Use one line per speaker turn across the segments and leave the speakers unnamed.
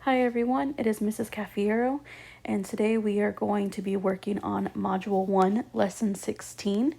Hi everyone, it is Mrs. Cafiero, and today we are going to be working on Module 1, Lesson 16.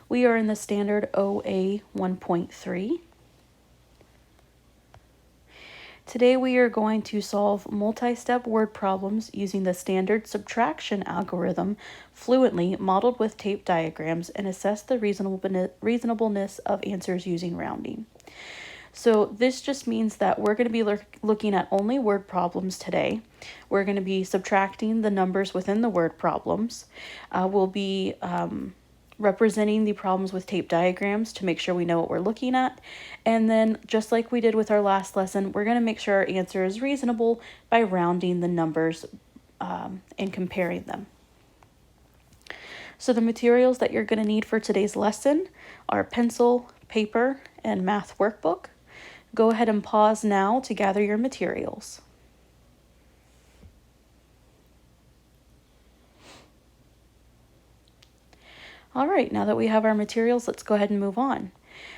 We are in the Standard OA 1.3. Today we are going to solve multi-step word problems using the standard subtraction algorithm fluently modeled with tape diagrams and assess the reasonableness of answers using rounding. So this just means that we're going to be looking at only word problems today. We're going to be subtracting the numbers within the word problems. We'll be representing the problems with tape diagrams to make sure we know what we're looking at. And then just like we did with our last lesson, we're going to make sure our answer is reasonable by rounding the numbers and comparing them. So the materials that you're going to need for today's lesson are pencil, paper, and math workbook. Go ahead and pause now to gather your materials. All right, now that we have our materials, let's go ahead and move on.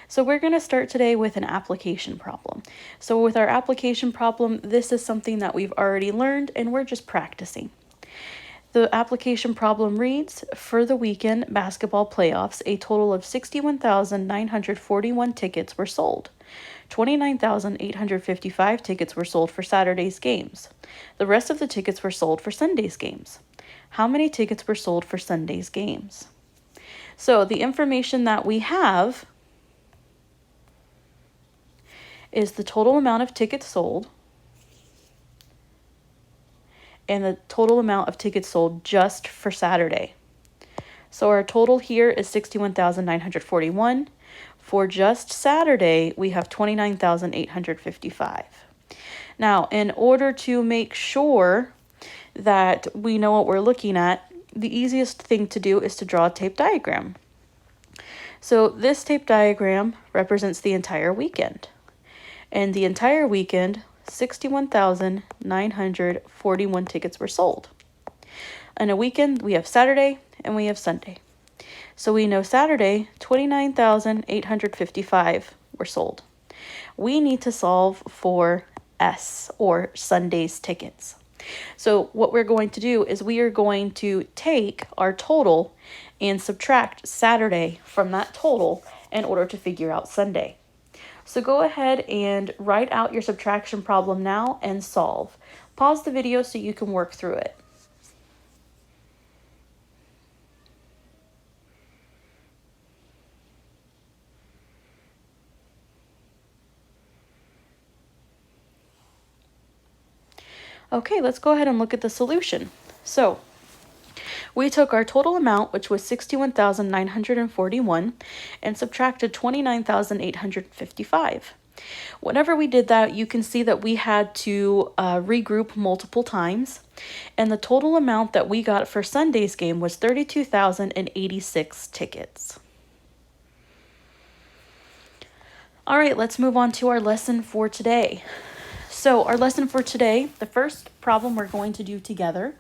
So we're going to start today with an application problem. So with our application problem, this is something that we've already learned and we're just practicing. The application problem reads, for the weekend basketball playoffs, a total of 61,941 tickets were sold. 29,855 tickets were sold for Saturday's games. The rest of the tickets were sold for Sunday's games. How many tickets were sold for Sunday's games? So the information that we have is the total amount of tickets sold and the total amount of tickets sold just for Saturday. So our total here is 61,941. For just Saturday, we have 29,855. Now, in order to make sure that we know what we're looking at, the easiest thing to do is to draw a tape diagram. So this tape diagram represents the entire weekend. And the entire weekend, 61,941 tickets were sold. In a weekend, we have Saturday and we have Sunday. So we know Saturday, 29,855 were sold. We need to solve for S, or Sunday's tickets. So what we're going to do is we are going to take our total and subtract Saturday from that total in order to figure out Sunday. So go ahead and write out your subtraction problem now and solve. Pause the video so you can work through it. Okay, let's go ahead and look at the solution. So we took our total amount, which was 61,941, and subtracted 29,855. Whenever we did that, you can see that we had to regroup multiple times, and the total amount that we got for Sunday's game was 32,086 tickets. All right, let's move on to our lesson for today. So our lesson for today, the first problem we're going to do together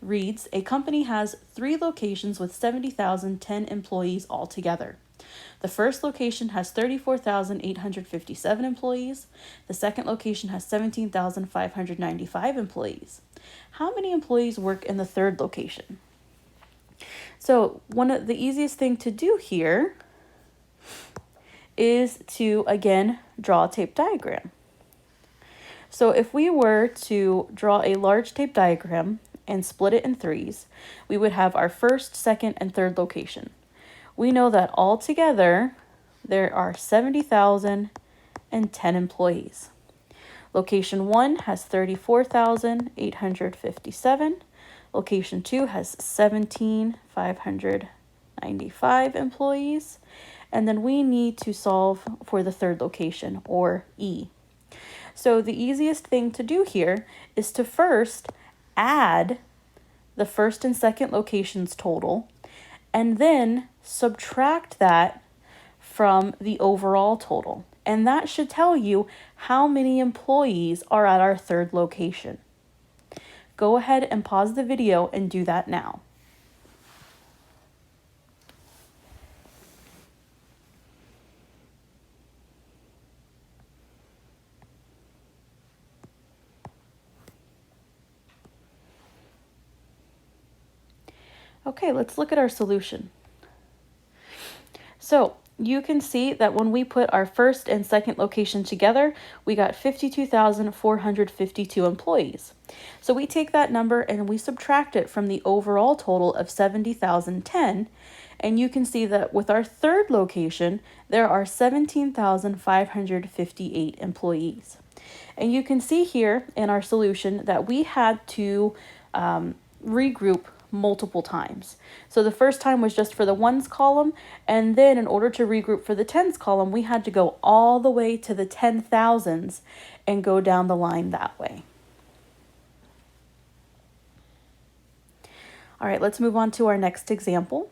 reads, a company has 3 locations with 70,010 employees altogether. The first location has 34,857 employees. The second location has 17,595 employees. How many employees work in the third location? So one of the easiest thing to do here is to, again, draw a tape diagram. So if we were to draw a large tape diagram and split it in 3s, we would have our first, second, and third location. We know that altogether there are 70,010 employees. Location 1 has 34,857. Location 2 has 17,595 employees. And then we need to solve for the third location, or E. So the easiest thing to do here is to first add the first and second locations total, and then subtract that from the overall total. And that should tell you how many employees are at our third location. Go ahead and pause the video and do that now. Okay, let's look at our solution. So you can see that when we put our first and second location together, we got 52,452 employees. So we take that number and we subtract it from the overall total of 70,010. And you can see that with our third location, there are 17,558 employees. And you can see here in our solution that we had to regroup multiple times. So the first time was just for the ones column, and then in order to regroup for the tens column, we had to go all the way to the 10,000s and go down the line that way. All right, let's move on to our next example.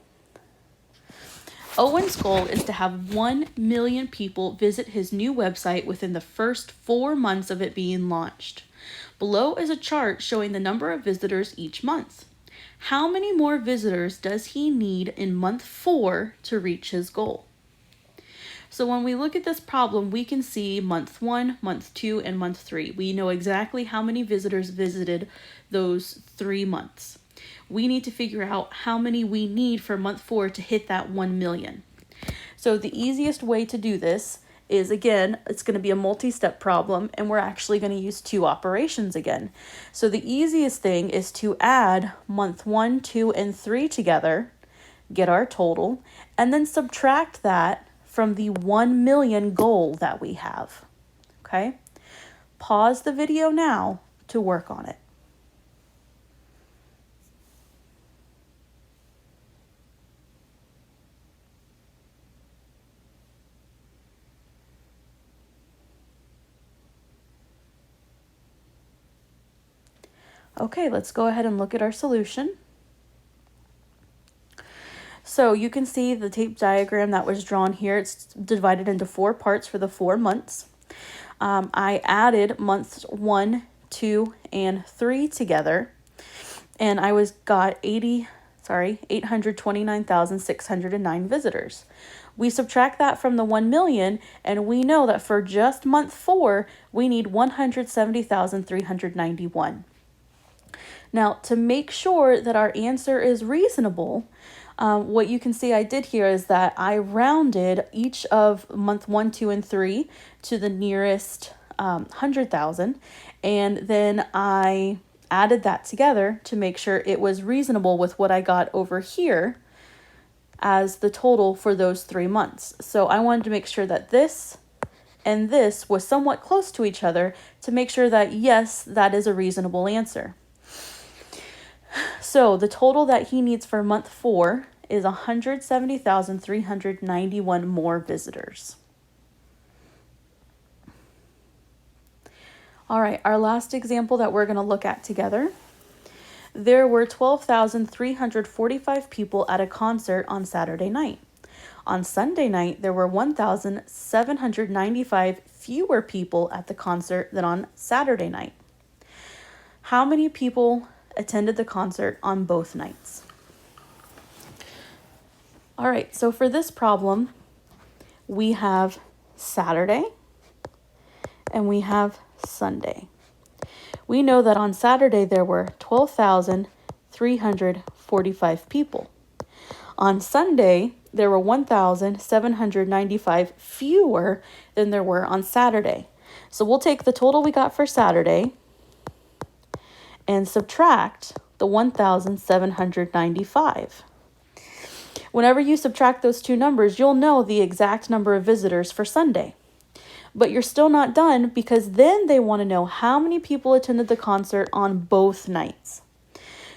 Owen's goal is to have 1 million people visit his new website within the first 4 months of it being launched. Below is a chart showing the number of visitors each month. How many more visitors does he need in month 4 to reach his goal? So when we look at this problem, we can see month 1, month 2, and month 3. We know exactly how many visitors visited those 3 months. We need to figure out how many we need for month 4 to hit that 1 million. So the easiest way to do this is, again, it's going to be a multi-step problem, and we're actually going to use 2 operations again. So the easiest thing is to add month 1, 2, and 3 together, get our total, and then subtract that from the 1 million goal that we have. Okay? Pause the video now to work on it. Okay, let's go ahead and look at our solution. So you can see the tape diagram that was drawn here. It's divided into 4 parts for the 4 months. I added months 1, 2, and 3 together, and I got 829,609 visitors. We subtract that from the 1 million, and we know that for just month 4, we need 170,391. Now, to make sure that our answer is reasonable, what you can see I did here is that I rounded each of month 1, 2, and 3 to the nearest 100,000, and then I added that together to make sure it was reasonable with what I got over here as the total for those 3 months. So I wanted to make sure that this and this was somewhat close to each other to make sure that, yes, that is a reasonable answer. So the total that he needs for month 4 is 170,391 more visitors. All right, our last example that we're going to look at together. There were 12,345 people at a concert on Saturday night. On Sunday night, there were 1,795 fewer people at the concert than on Saturday night. How many people attended the concert on both nights? All right, so for this problem, we have Saturday and we have Sunday. We know that on Saturday there were 12,345 people. On Sunday, there were 1,795 fewer than there were on Saturday. So we'll take the total we got for Saturday and subtract the 1,795. Whenever you subtract those 2 numbers, you'll know the exact number of visitors for Sunday. But you're still not done, because then they want to know how many people attended the concert on both nights.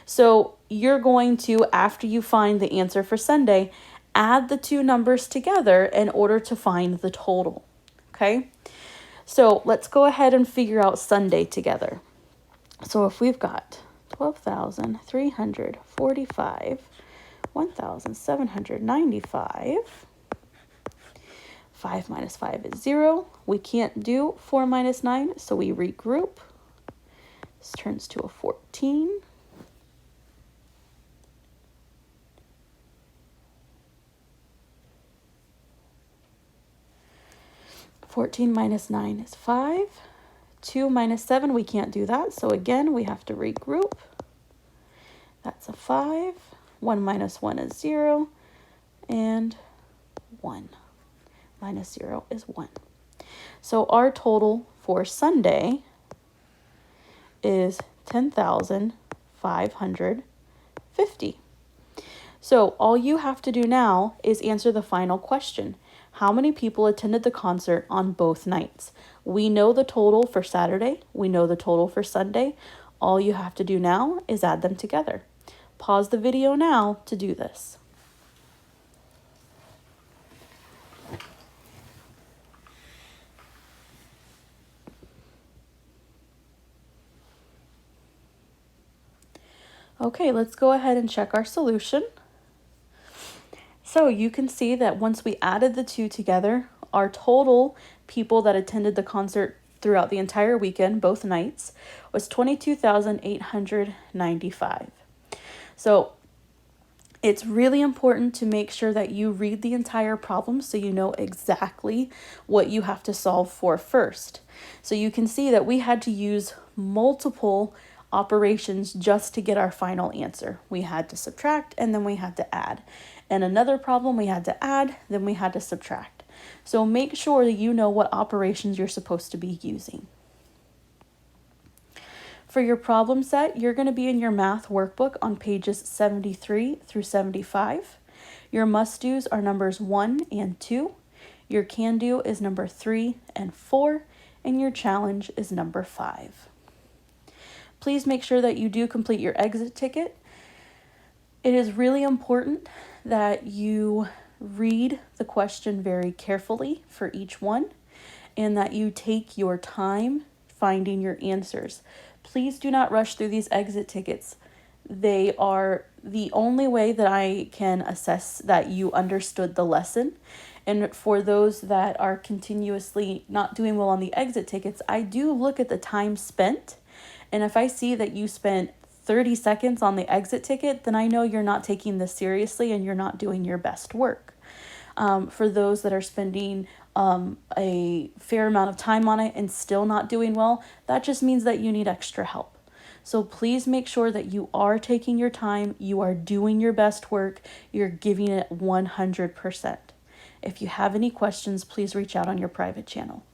So you're going to, after you find the answer for Sunday, add the 2 numbers together in order to find the total. Okay? So let's go ahead and figure out Sunday together. So if we've got 12,345, 1,795, 5 minus 5 is 0. We can't do 4 minus 9, so we regroup. This turns to a 14. Fourteen minus 9 is 5. 2 minus 7, we can't do that. So again, we have to regroup. That's a 5. 1 minus 1 is 0, and 1 minus 0 is 1. So our total for Sunday is 10,550. So all you have to do now is answer the final question. How many people attended the concert on both nights? We know the total for Saturday. We know the total for Sunday. All you have to do now is add them together. Pause the video now to do this. Okay, let's go ahead and check our solution. So you can see that once we added the two together, our total people that attended the concert throughout the entire weekend, both nights, was 22,895. So it's really important to make sure that you read the entire problem so you know exactly what you have to solve for first. So you can see that we had to use multiple operations just to get our final answer. We had to subtract and then we had to add. And another problem we had to add, then we had to subtract. So make sure that you know what operations you're supposed to be using. For your problem set, you're going to be in your math workbook on pages 73 through 75. Your must-dos are numbers 1 and 2. Your can-do is number 3 and 4. And your challenge is number 5. Please make sure that you do complete your exit ticket. It is really important that you read the question very carefully for each one and that you take your time finding your answers. Please do not rush through these exit tickets. They are the only way that I can assess that you understood the lesson. And for those that are continuously not doing well on the exit tickets, I do look at the time spent. And if I see that you spent 30 seconds on the exit ticket, then I know you're not taking this seriously and you're not doing your best work. For those that are spending a fair amount of time on it and still not doing well, that just means that you need extra help. So please make sure that you are taking your time, you are doing your best work, you're giving it 100%. If you have any questions, please reach out on your private channel.